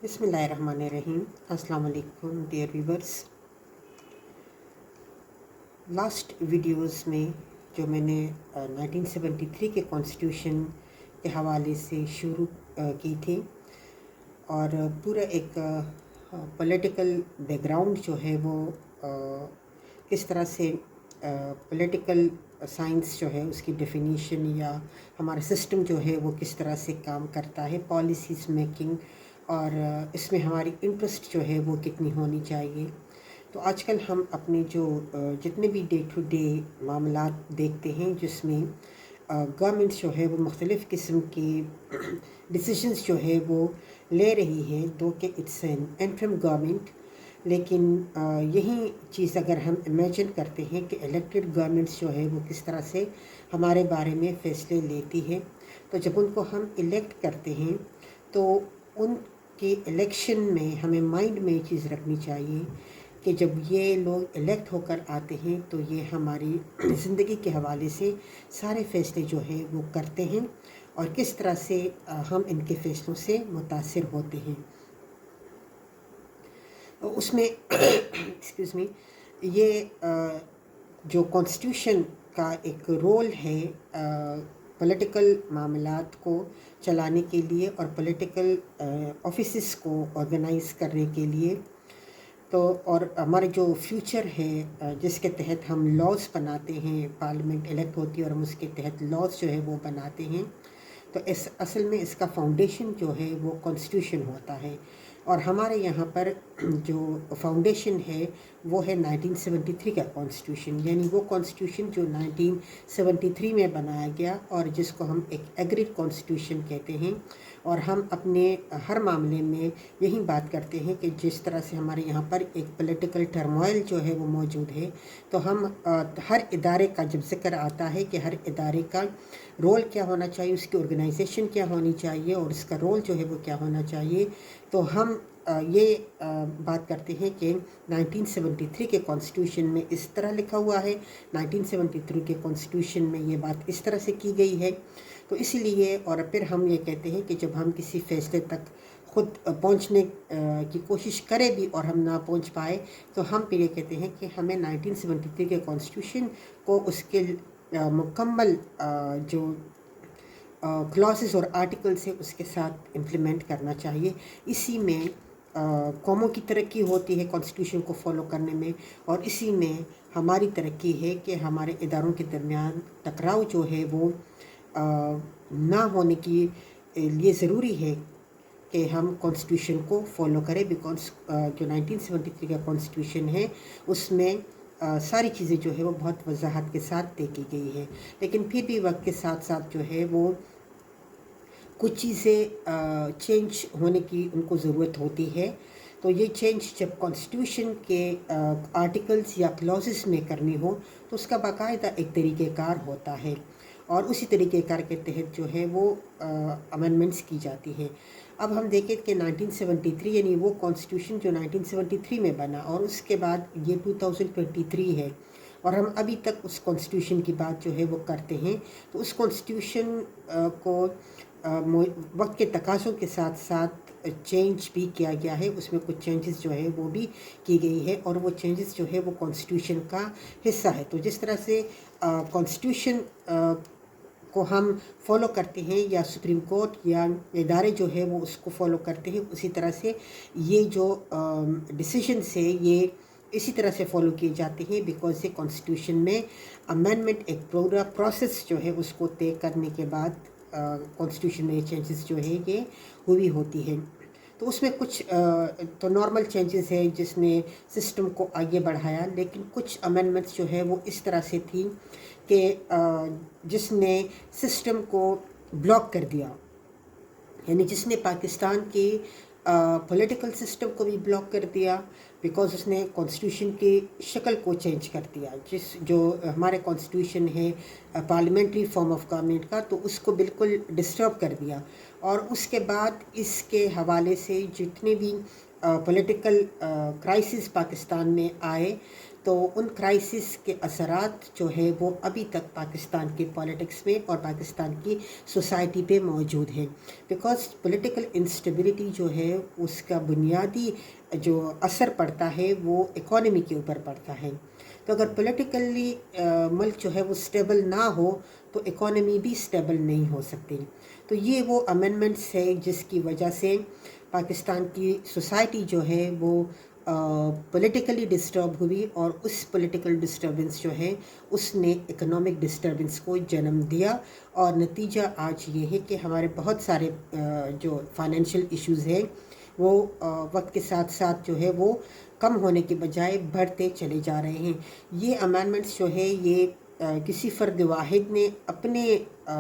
बिस्मिल्लाहिर्रहमानिर्रहीम। अस्सलाम वालेकुम डियर व्यूवर्स। लास्ट वीडियोस में जो मैंने 1973 के कॉन्स्टिट्यूशन के हवाले से शुरू की थी और पूरा एक पॉलिटिकल बैकग्राउंड जो है वो किस तरह से पॉलिटिकल साइंस जो है उसकी डेफिनीशन या हमारा सिस्टम जो है वो किस तरह से काम करता है, पॉलिसीज़ मेकिंग और इसमें हमारी इंटरेस्ट जो है वो कितनी होनी चाहिए। तो आजकल हम अपने जो जितने भी डे टू डे मामलात देखते हैं जिसमें गवर्नमेंट जो है वो मुख्तलिफ़ किस्म की डिसीजंस जो है वो ले रही है, दो कि इट्स एन इंटरिम गवर्नमेंट, लेकिन यही चीज़ अगर हम इमेजिन करते हैं कि इलेक्टेड गवर्नमेंट्स जो है वो किस तरह से हमारे बारे में फ़ैसले लेती है, तो जब उनको हम इलेक्ट करते हैं तो उनके इलेक्शन में हमें माइंड में ये चीज़ रखनी चाहिए कि जब ये लोग इलेक्ट होकर आते हैं तो ये हमारी ज़िंदगी के हवाले से सारे फ़ैसले जो हैं वो करते हैं और किस तरह से हम इनके फ़ैसलों से मुतासिर होते हैं। उसमें एक्सक्यूज़ मी, ये जो कॉन्स्टिट्यूशन का एक रोल है पॉलिटिकल मामलात को चलाने के लिए और पॉलिटिकल ऑफिसेस को ऑर्गेनाइज़ करने के लिए, तो और हमारे जो फ्यूचर है जिसके तहत हम लॉज बनाते हैं, पार्लियामेंट इलेक्ट होती है और हम उसके तहत लॉज जो है वो बनाते हैं, तो इस असल में इसका फाउंडेशन जो है वो कॉन्स्टिट्यूशन होता है। और हमारे यहाँ पर जो फाउंडेशन है वो है 1973 का कॉन्स्टिट्यूशन, यानी वो कॉन्स्टिट्यूशन जो 1973 में बनाया गया और जिसको हम एक एग्रीड कॉन्स्टिट्यूशन कहते हैं। और हम अपने हर मामले में यही बात करते हैं कि जिस तरह से हमारे यहाँ पर एक पॉलिटिकल टर्मोइल जो है वो मौजूद है, तो हम हर इदारे का जब जिक्र आता है कि हर इदारे का रोल क्या होना चाहिए, उसकी ऑर्गेनाइजेशन क्या होनी चाहिए और उसका रोल जो है वो क्या होना चाहिए, तो हम ये बात करते हैं कि 1973 के कॉन्स्टिट्यूशन में इस तरह लिखा हुआ है, 1973 के कॉन्स्टिट्यूशन में ये बात इस तरह से की गई है। तो इसीलिए और फिर हम ये कहते हैं कि जब हम किसी फ़ैसले तक खुद पहुंचने की कोशिश करें भी और हम ना पहुंच पाए, तो हम फिर ये कहते हैं कि हमें 1973 के कॉन्स्टिट्यूशन को उसके मुकम्मल जो क्लॉसेस और आर्टिकल से उसके साथ इम्प्लीमेंट करना चाहिए। इसी में कौमों की तरक्की होती है कॉन्स्टिट्यूशन को फॉलो करने में, और इसी में हमारी तरक्की है कि हमारे इदारों के दरमियान टकराव जो है वो ना होने की लिए ज़रूरी है कि हम कॉन्स्टिट्यूशन को फॉलो करें। बिकॉज जो 1973 का कॉन्स्टिट्यूशन है उसमें सारी चीज़ें जो है वो बहुत वजाहत के साथ तय की गई है, लेकिन फिर भी वक्त के साथ साथ जो है वो कुछ चीज़ें चेंज होने की उनको ज़रूरत होती है। तो ये चेंज जब कॉन्स्टिट्यूशन के आर्टिकल्स या क्लॉजेस में करनी हो तो उसका बाकायदा एक तरीक़ेकार होता है और उसी तरीक़ेकार के तहत जो है वो अमेंडमेंट्स की जाती है। अब हम देखें कि 1973 यानी वो कॉन्स्टिट्यूशन जो 1973 में बना और उसके बाद ये 2023 है और हम अभी तक उस कॉन्स्टिट्यूशन की बात जो है वो करते हैं। तो उस कॉन्स्टिट्यूशन को वक्त के तकाज़ों के साथ साथ चेंज भी किया गया है, उसमें कुछ चेंजेस जो है वो भी की गई है और वो चेंजेस जो है वो कॉन्स्टिट्यूशन का हिस्सा है। तो जिस तरह से कॉन्स्टिट्यूशन को हम फॉलो करते हैं या सुप्रीम कोर्ट या इदारे जो है वो उसको फॉलो करते हैं, उसी तरह से ये जो डिसीजंस है ये इसी तरह से फॉलो किए जाते हैं। बिकॉज ये कॉन्स्टिट्यूशन में अमेंडमेंट एक पूरा प्रोसेस जो है उसको तय करने के बाद कॉन्स्टिट्यूशन में चेंजेस जो है ये हुई होती है। तो उसमें कुछ तो नॉर्मल चेंजेस है जिसने सिस्टम को आगे बढ़ाया, लेकिन कुछ अमेंडमेंट्स जो है वो इस तरह से थी कि जिसने सिस्टम को ब्लॉक कर दिया, यानी जिसने पाकिस्तान के पॉलिटिकल सिस्टम को भी ब्लॉक कर दिया, बिकॉज उसने कॉन्स्टिट्यूशन की शक्ल को चेंज कर दिया। जो हमारे कॉन्स्टिट्यूशन है पार्लियामेंट्री फॉर्म ऑफ गवर्नमेंट का, तो उसको बिल्कुल डिस्टर्ब कर दिया। और उसके बाद इसके हवाले से जितने भी पॉलिटिकल क्राइसिस पाकिस्तान में आए, تو ان کرائسس کے اثرات جو ہے وہ ابھی تک پاکستان کے پالیٹکس میں اور پاکستان کی سوسائٹی پہ موجود ہیں، بیکاز پولیٹیکل انسٹیبلٹی جو ہے اس کا بنیادی جو اثر پڑتا ہے وہ اکانومی کے اوپر پڑتا ہے. تو اگر پولیٹیکلی ملک جو ہے وہ اسٹیبل نہ ہو تو اکانومی بھی اسٹیبل نہیں ہو سکتی. تو یہ وہ امینڈمنٹس ہے جس کی وجہ سے پاکستان کی سوسائٹی جو ہے وہ پولیٹیکلی ڈسٹرب ہوئی، اور اس پولیٹیکل ڈسٹربنس جو ہے اس نے اکنامک ڈسٹربنس کو جنم دیا، اور نتیجہ آج یہ ہے کہ ہمارے بہت سارے جو فائنینشیل ایشوز ہیں وہ وقت کے ساتھ ساتھ جو ہے وہ کم ہونے کے بجائے بڑھتے چلے جا رہے ہیں. یہ امینڈمنٹس جو ہے یہ کسی فرد واحد نے اپنے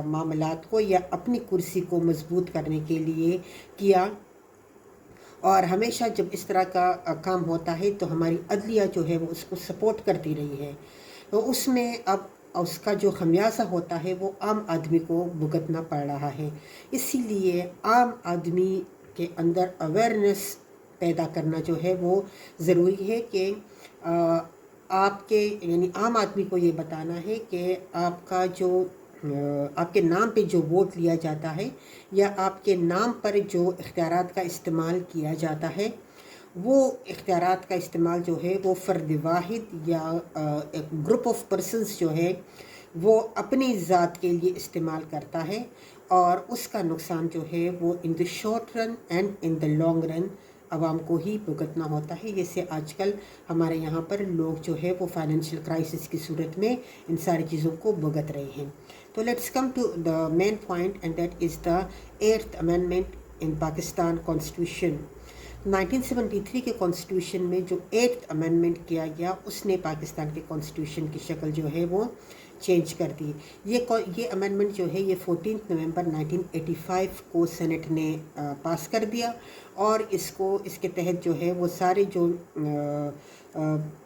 معاملات کو یا اپنی کرسی کو مضبوط کرنے کے لیے کیا، اور ہمیشہ جب اس طرح کا کام ہوتا ہے تو ہماری عدلیہ جو ہے وہ اس کو سپورٹ کرتی رہی ہے. تو اس میں اب اس کا جو خمیازہ ہوتا ہے وہ عام آدمی کو بھگتنا پڑ رہا ہے. اسی لیے عام آدمی کے اندر اویئرنیس پیدا کرنا جو ہے وہ ضروری ہے کہ آپ کے یعنی عام آدمی کو یہ بتانا ہے کہ آپ کا جو آپ کے نام پہ جو ووٹ لیا جاتا ہے یا آپ کے نام پر جو اختیارات کا استعمال کیا جاتا ہے، وہ اختیارات کا استعمال جو ہے وہ فرد واحد یا ایک گروپ آف پرسنز جو ہے وہ اپنی ذات کے لیے استعمال کرتا ہے، اور اس کا نقصان جو ہے وہ in the short run and in the long run عوام کو ہی بھگتنا ہوتا ہے. جیسے آج کل ہمارے یہاں پر لوگ جو ہے وہ فائنینشیل کرائسس کی صورت میں ان ساری چیزوں کو بھگت رہے ہیں. تو let's come to the main point and that is the 8th amendment in Pakistan constitution. 1973 کے کانسٹیٹیوشن میں جو 8th امینڈمنٹ کیا گیا اس نے پاکستان کے کانسٹیٹیوشن کی شکل جو ہے وہ چینج کر دی. یہ امینڈمنٹ جو ہے یہ 14 نومبر 1985 کو سینٹ نے پاس کر دیا، اور اس کے تحت جو ہے وہ سارے جو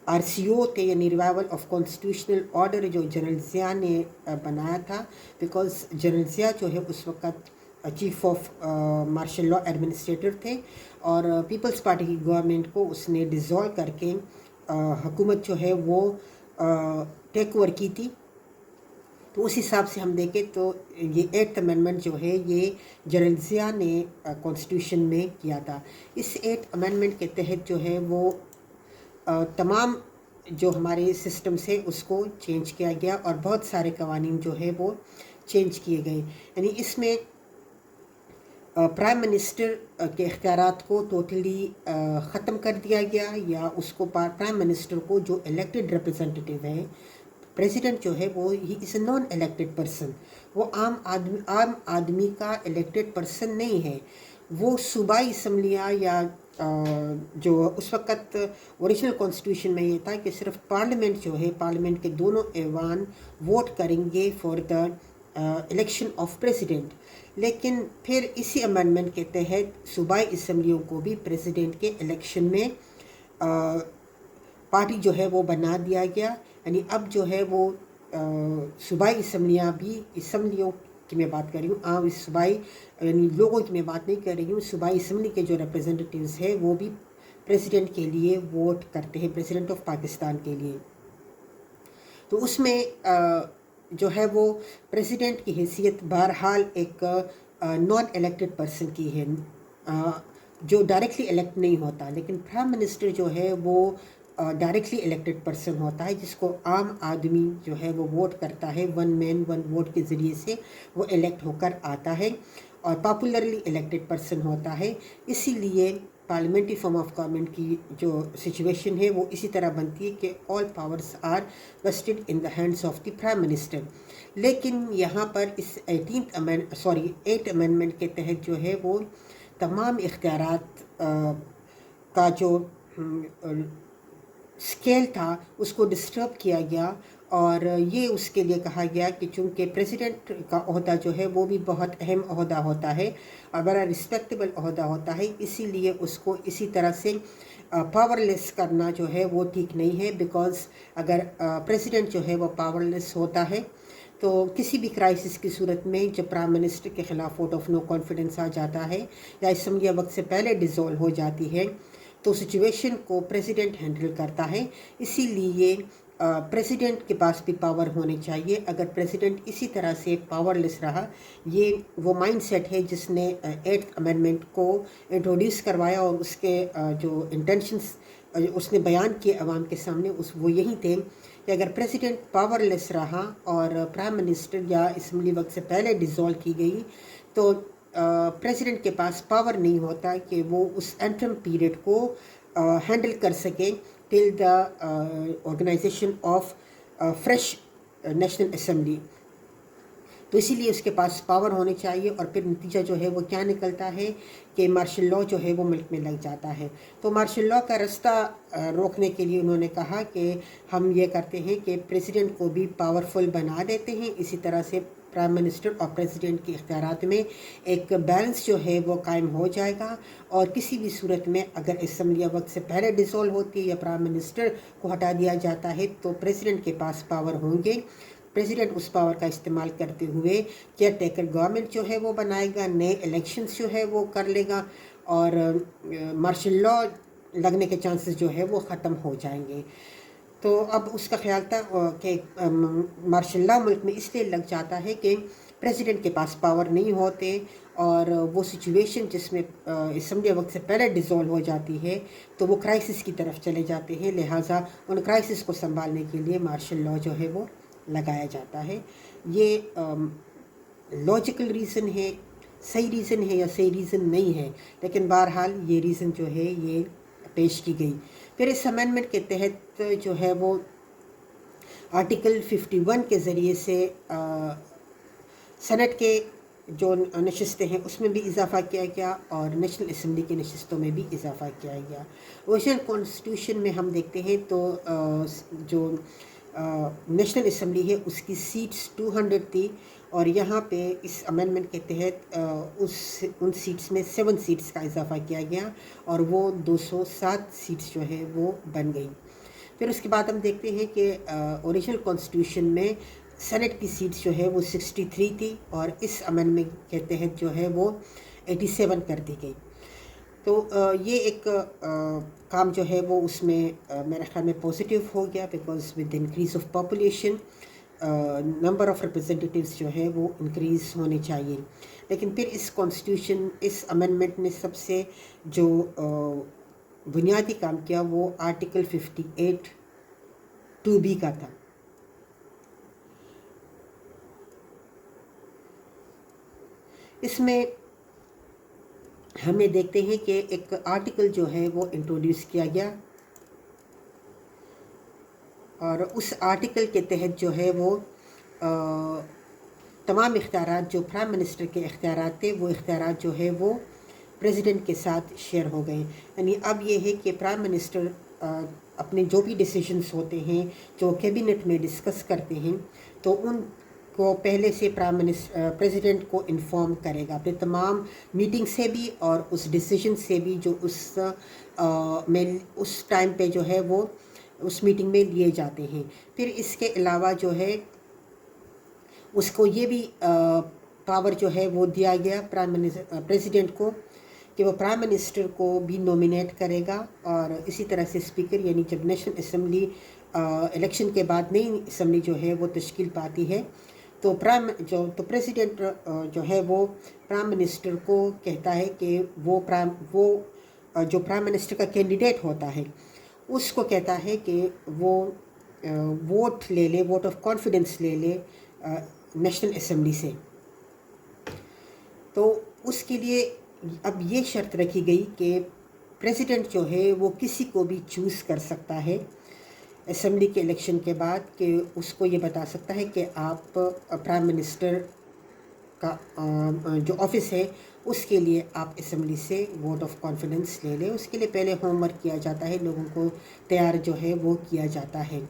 RCO تھے یعنی ریوائول آف کانسٹیٹیوشنل آرڈر جو جنرل ضیاء نے بنایا تھا، بیکاز جنرل ضیاء جو ہے اس وقت chief of martial law administrator تھے، اور پیپلز پارٹی کی گورنمنٹ کو اس نے ڈیزالو کر کے حکومت جو ہے وہ ٹیک اوور کی تھی. تو اس حساب سے ہم دیکھیں تو یہ 8th امینڈمنٹ جو ہے یہ جنرل ضیاء نے کانسٹیٹیوشن میں کیا تھا. اس 8th امینڈمنٹ کے تحت جو ہے وہ تمام جو ہمارے سسٹمز ہیں اس کو چینج کیا گیا، اور بہت سارے قوانین جو ہے وہ چینج کیے گئے. یعنی اس میں پرائم منسٹر کے اختیارات کو ٹوٹلی ختم کر دیا گیا، یا اس کو پرائم منسٹر کو جو الیکٹڈ ریپرزنٹیٹیو ہے، پریزیڈنٹ جو ہے وہ ہی از اے نان الیکٹڈ پرسن، وہ عام آدمی کا الیکٹڈ پرسن نہیں ہے. وہ صوبائی اسمبلیاں یا جو اس وقت اوریجنل کانسٹیٹیوشن میں یہ تھا کہ صرف پارلیمنٹ جو ہے، پارلیمنٹ کے دونوں ایوان ووٹ کریں گے for the election of president. لیکن پھر اسی امینڈمنٹ کے تحت صوبائی اسمبلیوں کو بھی پریزیڈنٹ کے الیکشن میں پارٹی جو ہے وہ بنا دیا گیا. یعنی اب جو ہے وہ صوبائی اسمبلیاں بھی، اسمبلیوں کی میں بات کر رہی ہوں، عام صوبائی یعنی لوگوں کی میں بات نہیں کر رہی ہوں، صوبائی اسمبلی کے جو ریپرزنٹیٹیوز ہیں وہ بھی پریزیڈنٹ کے لیے ووٹ کرتے ہیں، پریزیڈنٹ آف پاکستان کے لیے. تو اس میں جو ہے وہ پریزیڈنٹ کی حیثیت بہرحال ایک نان الیکٹڈ پرسن کی ہے جو ڈائریکٹلی الیکٹ نہیں ہوتا، لیکن پرائم منسٹر جو ہے وہ ڈائریکٹلی الیکٹڈ پرسن ہوتا ہے، جس کو عام آدمی جو ہے وہ ووٹ کرتا ہے، 1 مین 1 ووٹ کے ذریعے سے وہ الیکٹ ہو کر آتا ہے، اور پاپولرلی الیکٹڈ پرسن ہوتا ہے. اسی لیے پارلیمنٹری فارم آف گورنمنٹ کی جو سچویشن ہے وہ اسی طرح بنتی ہے کہ all powers are vested in the hands of the prime minister. لیکن یہاں پر اس 8th امینڈمنٹ کے تحت جو ہے وہ تمام اختیارات کا جو اسکیل تھا اس کو ڈسٹرب کیا گیا، اور یہ اس کے لیے کہا گیا کہ چونکہ پریزیڈنٹ کا عہدہ جو ہے وہ بھی بہت اہم عہدہ ہوتا ہے اور بڑا رسپیکٹیبل عہدہ ہوتا ہے، اسی لیے اس کو اسی طرح سے پاور لیس کرنا جو ہے وہ ٹھیک نہیں ہے. بیکاز اگر پریزیڈنٹ جو ہے وہ پاور لیس ہوتا ہے تو کسی بھی کرائسس کی صورت میں جب پرائم منسٹر کے خلاف ووٹ آف نو کانفیڈنس آ جاتا ہے یا اسمبلیاں وقت سے پہلے ڈیزولو ہو جاتی ہے तो सिचुएशन को प्रेसिडेंट हैंडल करता है। इसीलिए प्रेसिडेंट के पास भी पावर होने चाहिए। अगर प्रेसिडेंट इसी तरह से पावरलेस रहा, ये वो माइंडसेट है जिसने 8th अमेंडमेंट को इंट्रोड्यूस करवाया और उसके जो इंटेंशंस उसने बयान किए अवाम के सामने वो यही थे कि अगर प्रेसिडेंट पावरलेस रहा और प्राइम मिनिस्टर या असम्बली वक्त से पहले डिसॉल्व की गई तो प्रेसिडेंट के पास पावर नहीं होता कि वो उस एंट्रम पीरियड को हैंडल कर सके till the organisation of fresh national assembly. तो इसीलिए उसके पास पावर होनी चाहिए। और फिर नतीजा जो है वो क्या निकलता है कि मार्शल लॉ जो है वो मुल्क में लग जाता है। तो मार्शल लॉ का रास्ता रोकने के लिए उन्होंने कहा कि हम ये करते हैं कि प्रेसिडेंट को भी पावरफुल बना देते हैं, इसी तरह से प्राइम मिनिस्टर और प्रेसिडेंट के इख्तियारात में एक बैलेंस जो है वो कायम हो जाएगा। और किसी भी सूरत में अगर असम्बली वक्त से पहले डिसॉल्व होती है या प्राइम मिनिस्टर को हटा दिया जाता है तो प्रेसिडेंट के पास पावर होंगे। प्रेसिडेंट उस पावर का इस्तेमाल करते हुए केयर टेकर गवर्नमेंट जो है वो बनाएगा, नए इलेक्शंस जो है वो कर लेगा और मार्शल लॉ लगने के चांसेस जो है वो ख़त्म हो जाएंगे। तो अब उसका ख्याल था कि मार्शल लॉ मुल्क में इसलिए लग जाता है कि प्रेसिडेंट के पास पावर नहीं होते और वो सिचुएशन जिसमें असम्बली वक्त से पहले डिसॉल्व हो जाती है तो वो क्राइसिस की तरफ चले जाते हैं। लिहाजा उन क्राइसिस को संभालने के लिए मार्शल लॉ जो है वो लगाया जाता है। ये लॉजिकल रीज़न है, सही रीज़न है या सही रीज़न नहीं है, लेकिन बहरहाल ये रीज़न जो है ये पेश की गई। फिर इस अमेंडमेंट के तहत जो है वो आर्टिकल 51 के ज़रिए से सेनेट के जो नशिस्तें हैं उसमें भी इजाफ़ा किया गया और नेशनल असम्बली की नशिस्तों में भी इजाफ़ा किया गया। ओरिजिनल कॉन्स्टिट्यूशन में हम देखते हैं तो जो नेशनल असम्बली है उसकी सीट्स 200 थी और यहाँ पे इस अमेंडमेंट के तहत उन सीट्स में 7 सीट्स का इजाफ़ा किया गया और वो 207 सीट्स जो है वो बन गई। फिर उसके बाद हम देखते हैं कि ओरिजिनल कॉन्स्टिट्यूशन में सेनेट की सीट्स जो है वो 63 थी और इस अमेंडमेंट के तहत जो है वो 87 कर दी गई। तो ये एक काम जो है वो उसमें मेरे ख्याल में पॉजिटिव हो गया, because with increase of population number of representatives जो है वो इंक्रीज़ होने चाहिए। लेकिन फिर इस अमेंडमेंट ने सबसे जो बुनियादी काम किया वो आर्टिकल 58 2B का था। इसमें हमें देखते हैं कि एक आर्टिकल जो है वो इंट्रोड्यूस किया गया और उस आर्टिकल के तहत जो है वो तमाम इख्तियारात जो प्राइम मिनिस्टर के इख्तियारात थे वो इख्तियारात जो है वो प्रेसिडेंट के साथ शेयर हो गए। यानी अब ये है कि प्राइम मिनिस्टर अपने जो भी डिसीजंस होते हैं जो कैबिनेट में डिस्कस करते हैं तो उनको पहले से प्रेसिडेंट को इन्फॉर्म करेगा अपने तमाम मीटिंग से भी और उस डिसीजन से भी जो उस टाइम पे जो है वो उस मीटिंग में लिए जाते हैं। फिर इसके अलावा जो है उसको ये भी पावर जो है वो दिया गया प्रेसिडेंट को कि वो प्राइम मिनिस्टर को भी नॉमिनेट करेगा और इसी तरह से स्पीकर, यानी जब नेशनल असम्बली इलेक्शन के बाद नई असम्बली जो है वो तश्कील पाती है तो प्रेसिडेंट जो है वो प्राइम मिनिस्टर को कहता है कि वो जो प्राइम मिनिस्टर का कैंडिडेट होता है उसको कहता है कि वो वोट ऑफ कॉन्फिडेंस ले ले नेशनल असम्बली से। तो उसके लिए अब ये शर्त रखी गई कि प्रेसिडेंट जो है वो किसी को भी चूज़ कर सकता है असम्बली के इलेक्शन के बाद, कि उसको ये बता सकता है कि आप प्राइम मिनिस्टर का जो ऑफिस है उसके लिए आप असम्बली से वोट ऑफ कॉन्फिडेंस ले लें। उसके लिए पहले होमवर्क किया जाता है, लोगों को तैयार जो है वो किया जाता है।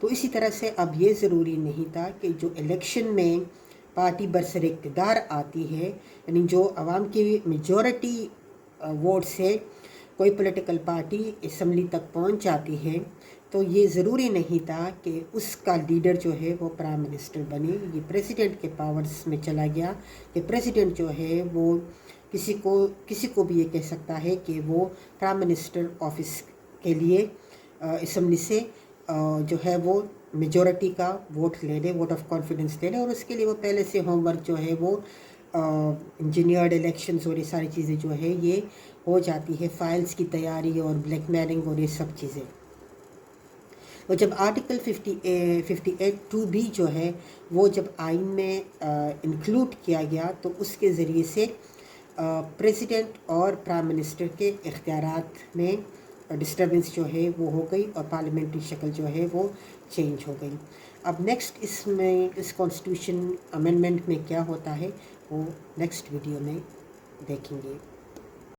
तो इसी तरह से अब ये ज़रूरी नहीं था कि जो इलेक्शन में पार्टी बरसर इक़्तिदार आती है, यानी जो आवाम की मेजॉरिटी वोट से कोई पॉलिटिकल पार्टी असम्बली तक पहुंच जाती है, तो ये ज़रूरी नहीं था कि उसका लीडर जो है वो प्राइम मिनिस्टर बने। ये प्रेसिडेंट के पावर्स में चला गया कि प्रेसिडेंट जो है वो کسی کو بھی یہ کہہ سکتا ہے کہ وہ پرائم منسٹر آفس کے لیے اسمبلی سے جو ہے وہ میجورٹی کا ووٹ لے لے، ووٹ آف کانفیڈنس لے لے، اور اس کے لیے وہ پہلے سے ہوم ورک جو ہے وہ انجینئرڈ الیکشنز اور یہ ساری چیزیں جو ہے یہ ہو جاتی ہے، فائلز کی تیاری اور بلیک میلنگ اور یہ سب چیزیں. اور جب آرٹیکل 58(2)B جو ہے وہ جب آئین میں انکلوڈ کیا گیا تو اس کے ذریعے سے پریزیڈنٹ اور پرائم منسٹر کے اختیارات میں ڈسٹربنس جو ہے وہ ہو گئی اور پارلیمنٹری شکل جو ہے وہ چینج ہو گئی. اب نیکسٹ اس کانسٹیٹیوشن امینڈمنٹ میں کیا ہوتا ہے وہ نیکسٹ ویڈیو میں دیکھیں گے.